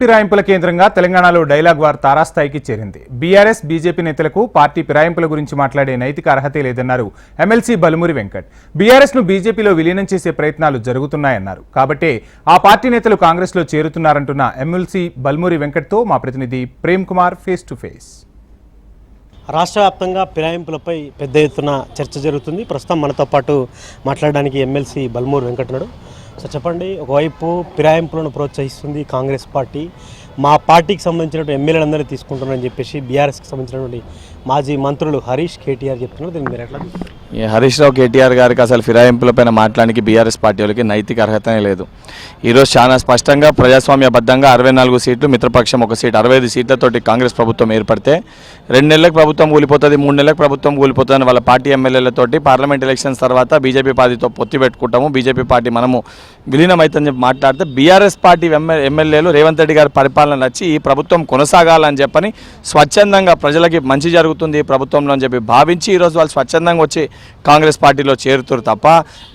ఫిరాయింపుల కేంద్రంగా తెలంగాణలో డైలాగ్ వార్ తారాస్థాయికి చేరింది. బీఆర్ఎస్ బీజేపీ నేతలకు పార్టీ ఫిరాయింపుల గురించి మాట్లాడే నైతిక అర్హతే లేదన్నారు ఎమ్మెల్సీ బల్మూరి వెంకట్. బీఆర్ఎస్ ను బీజేపీలో విలీనం చేసే ప్రయత్నాలు జరుగుతున్నాయన్నారు. కాబట్టే ఆ పార్టీ నేతలు కాంగ్రెస్ లో చేరుతున్నారంటున్న ఎమ్మెల్సీ బల్మూరి వెంకట్ తో మా ప్రతినిధి Prem Kumar face to face. రాష్ట్ర వ్యాప్తంగా ఫిరాయింపులపై పెద్ద ఎత్తున చర్చ జరుగుతుంది. ప్రస్తుతం మనతో పాటు మాట్లాడడానికి ఎమ్మెల్సీ బల్మూరి వెంకట్ ఉన్నాడు. సో చెప్పండి, ఒకవైపు ఫిరాయింపులను ప్రోత్సహిస్తుంది కాంగ్రెస్ పార్టీ, మా పార్టీకి సంబంధించినటువంటి ఎమ్మెల్యేలందరినీ తీసుకుంటున్నారని చెప్పేసి బీఆర్ఎస్కి సంబంధించినటువంటి మాజీ మంత్రులు హరీష్ కేటీఆర్ చెప్తున్నారు. దీన్ని మీరు ఎట్లా? హరీష్ రావు కేటీఆర్ గారికి అసలు ఫిరాయింపులపైన మాట్లాడానికి బీఆర్ఎస్ పార్టీ వాళ్ళకి నైతిక అర్హతనే లేదు. ఈరోజు చాలా స్పష్టంగా ప్రజాస్వామ్యబద్ధంగా 64 సీట్లు, మిత్రపక్షం 1 సీటు, 65 సీట్లతోటి కాంగ్రెస్ ప్రభుత్వం ఏర్పడితే 2 నెలలకు ప్రభుత్వం కూలిపోతుంది, 3 నెలలకు ప్రభుత్వం కూలిపోతుందని వాళ్ళ పార్టీ ఎమ్మెల్యేలతోటి పార్లమెంట్ ఎలక్షన్స్ తర్వాత బీజేపీ పార్టీతో పొత్తి పెట్టుకుంటాము, బీజేపీ పార్టీ మనము విలీనం అవుతుందని చెప్పి మాట్లాడితే బీఆర్ఎస్ పార్టీ ఎమ్మెల్యేలు రేవంత్ రెడ్డి గారి పరిపాలన నచ్చి ఈ ప్రభుత్వం కొనసాగాలని చెప్పని స్వచ్ఛందంగా ప్రజలకి మంచి జరుగుతుంది ఈ ప్రభుత్వంలో అని చెప్పి భావించి ఈరోజు వాళ్ళు స్వచ్ఛందంగా వచ్చి కాంగ్రెస్ పార్టీలో చేరుతారు తప్ప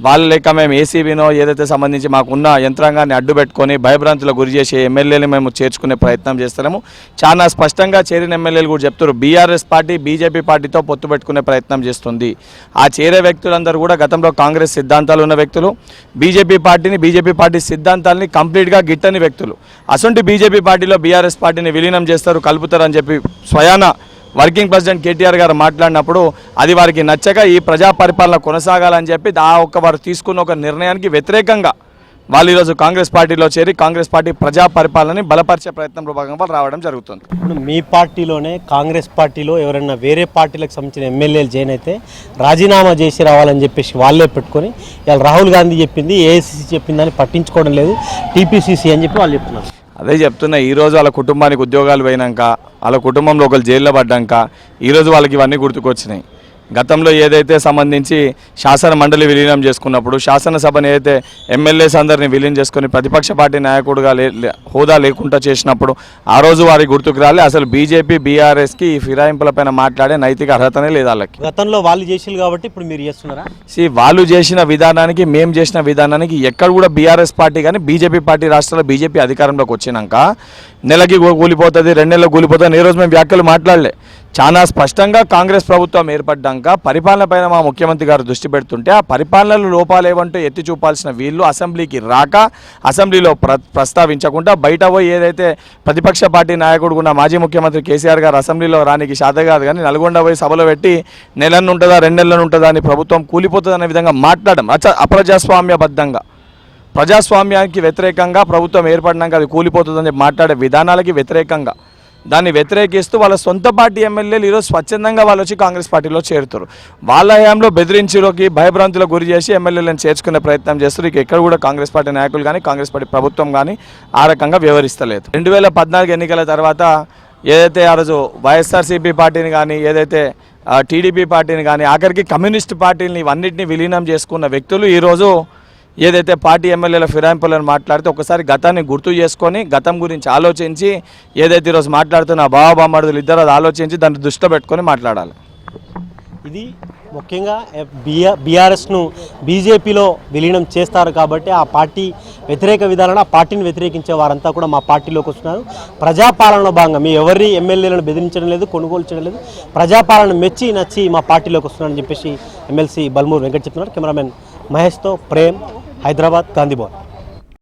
వాళ్ళు లేక మేము ఏసీబీనో ఏదైతే సంబంధించి మాకున్న యంత్రాంగాన్ని అడ్డుపెట్టుకొని భయభ్రాంతులకు గురి చేసే ఎమ్మెల్యేలు మేము చేర్చుకునే ప్రయత్నం చేస్తున్నాము. చాలా స్పష్టంగా చేరిన ఎమ్మెల్యేలు కూడా చెప్తారు బీఆర్ఎస్ పార్టీ బీజేపీ పార్టీతో పొత్తు పెట్టుకునే ప్రయత్నం చేస్తుంది. ఆ చేరే వ్యక్తులందరూ కూడా గతంలో కాంగ్రెస్ సిద్ధాంతాలు ఉన్న వ్యక్తులు, బీజేపీ పార్టీ సిద్ధాంతాలని కంప్లీట్గా గిట్టని వ్యక్తులు. అసొంటి బీజేపీ పార్టీలో బీఆర్ఎస్ పార్టీని విలీనం చేస్తారు, కలుపుతారని చెప్పి స్వయాన వర్కింగ్ ప్రెసిడెంట్ కేటీఆర్ గారు మాట్లాడినప్పుడు అది వారికి నచ్చక ఈ ప్రజా పరిపాలన కొనసాగాలని చెప్పి వారు తీసుకున్న ఒక నిర్ణయానికి వ్యతిరేకంగా వాళ్ళు ఈరోజు కాంగ్రెస్ పార్టీలో చేరి కాంగ్రెస్ పార్టీ ప్రజా పరిపాలనని బలపరిచే ప్రయత్నంలో భాగంగా రావడం జరుగుతుంది. ఇప్పుడు మీ పార్టీలోనే కాంగ్రెస్ పార్టీలో ఎవరైనా వేరే పార్టీలకు సంబంధించిన ఎమ్మెల్యేలు జైన్ అయితే రాజీనామా చేసి రావాలని చెప్పేసి వాళ్ళే పెట్టుకొని ఇవాళ రాహుల్ గాంధీ చెప్పింది, ఏఐసీసీ చెప్పిందని పట్టించుకోవడం లేదు, టీపీసీసీ అని చెప్పి వాళ్ళు చెప్తున్నారు. అదే చెప్తున్నా, ఈరోజు వాళ్ళ కుటుంబానికి ఉద్యోగాలు పోయినాక, వాళ్ళ కుటుంబంలో ఒకరు జైల్లో పడ్డాక ఈరోజు వాళ్ళకి ఇవన్నీ గుర్తుకొచ్చినాయి. గతంలో ఏదైతే సంబంధించి శాసన మండలి విలీనం చేసుకున్నప్పుడు శాసనసభను ఏదైతే ఎమ్మెల్యేస్ అందరినీ విలీనం చేసుకుని ప్రతిపక్ష పార్టీ నాయకుడుగా హోదా లేకుండా చేసినప్పుడు ఆ రోజు వారికి గుర్తుకు రాలే. అసలు బీజేపీ బీఆర్ఎస్కి ఈ ఫిరాయింపులపైన మాట్లాడే నైతిక అర్హతనే లేదు వాళ్ళకి. గతంలో వాళ్ళు చేసిరు కాబట్టి ఇప్పుడు మీరు చేస్తున్నారా? వాళ్ళు చేసిన విధానానికి మేము చేసిన విధానానికి ఎక్కడ కూడా బీఆర్ఎస్ పార్టీ కానీ బీజేపీ పార్టీ రాష్ట్రాల్లో బీజేపీ అధికారంలోకి వచ్చినాక నెలకి కూలిపోతుంది, 2 నెలలకు కూలిపోతుంది, ఈ రోజు మేము వ్యాఖ్యలు మాట్లాడలే. చాలా స్పష్టంగా కాంగ్రెస్ ప్రభుత్వం ఏర్పడ్డాక పరిపాలన పైన మా ముఖ్యమంత్రి గారు దృష్టి పెడుతుంటే ఆ పరిపాలనలో లోపాలేవంటూ ఎత్తి చూపాల్సిన వీళ్ళు అసెంబ్లీకి రాక అసెంబ్లీలో ప్రస్తావించకుండా బయట పోయి ఏదైతే ప్రతిపక్ష పార్టీ నాయకుడు ఉన్న మాజీ ముఖ్యమంత్రి కేసీఆర్ గారు అసెంబ్లీలో రానికి శాత కాదు కానీ నల్గొండ పోయి సభలో పెట్టి నెలలను ఉంటుందా 2 నెలలను ఉంటుందా అని ప్రభుత్వం కూలిపోతుంది అనే విధంగా మాట్లాడడం అప్రజాస్వామ్యబద్ధంగా ప్రజాస్వామ్యానికి వ్యతిరేకంగా ప్రభుత్వం ఏర్పడినాక అది కూలిపోతుందని మాట్లాడే విధానాలకి వ్యతిరేకంగా దాన్ని వ్యతిరేకిస్తూ వాళ్ళ సొంత పార్టీ ఎమ్మెల్యేలు ఈరోజు స్వచ్ఛందంగా వాళ్ళు వచ్చి కాంగ్రెస్ పార్టీలో చేరుతారు. వాళ్ళ హయాంలో బెదిరించులోకి భయభ్రాంతులకు గురి చేసి ఎమ్మెల్యేలను చేర్చుకునే ప్రయత్నం చేస్తారు. ఇక ఎక్కడ కూడా కాంగ్రెస్ పార్టీ నాయకులు కానీ కాంగ్రెస్ పార్టీ ప్రభుత్వం కానీ ఆ రకంగా వ్యవహరిస్తలేదు. 2014 ఎన్నికల తర్వాత ఏదైతే ఆ రోజు వైఎస్ఆర్సీపీ పార్టీని కానీ ఏదైతే టీడీపీ పార్టీని కానీ ఆఖరికి కమ్యూనిస్ట్ పార్టీని ఇవన్నింటినీ విలీనం చేసుకున్న వ్యక్తులు ఈరోజు ఏదైతే పార్టీ ఎమ్మెల్యేల ఫిరాయింపులను మాట్లాడితే ఒకసారి గతాన్ని గుర్తు చేసుకొని గతం గురించి ఆలోచించి ఏదైతే ఈరోజు మాట్లాడుతున్న బావబామ్మడులు ఇద్దరు అది ఆలోచించి దాన్ని దృష్టిలో పెట్టుకొని మాట్లాడాలి. ఇది ముఖ్యంగా బీఆర్ఎస్ను బీజేపీలో విలీనం చేస్తారు కాబట్టి ఆ పార్టీ వ్యతిరేక విధానాన్ని ఆ పార్టీని వ్యతిరేకించే వారంతా కూడా మా పార్టీలోకి వస్తున్నారు. ప్రజాపాలనలో భాగంగా మీ ఎవరి ఎమ్మెల్యేలను బెదిరించడం లేదు, కొనుగోలు చేయడం లేదు, ప్రజాపాలన మెచ్చి నచ్చి మా పార్టీలోకి వస్తున్నారని చెప్పేసి ఎమ్మెల్సీ బల్మూరి వెంకట్ చెప్తున్నారు. కెమెరామెన్ మహేష్తో ప్రేమ్, హైదరాబాద్, గాంధీ భవన్.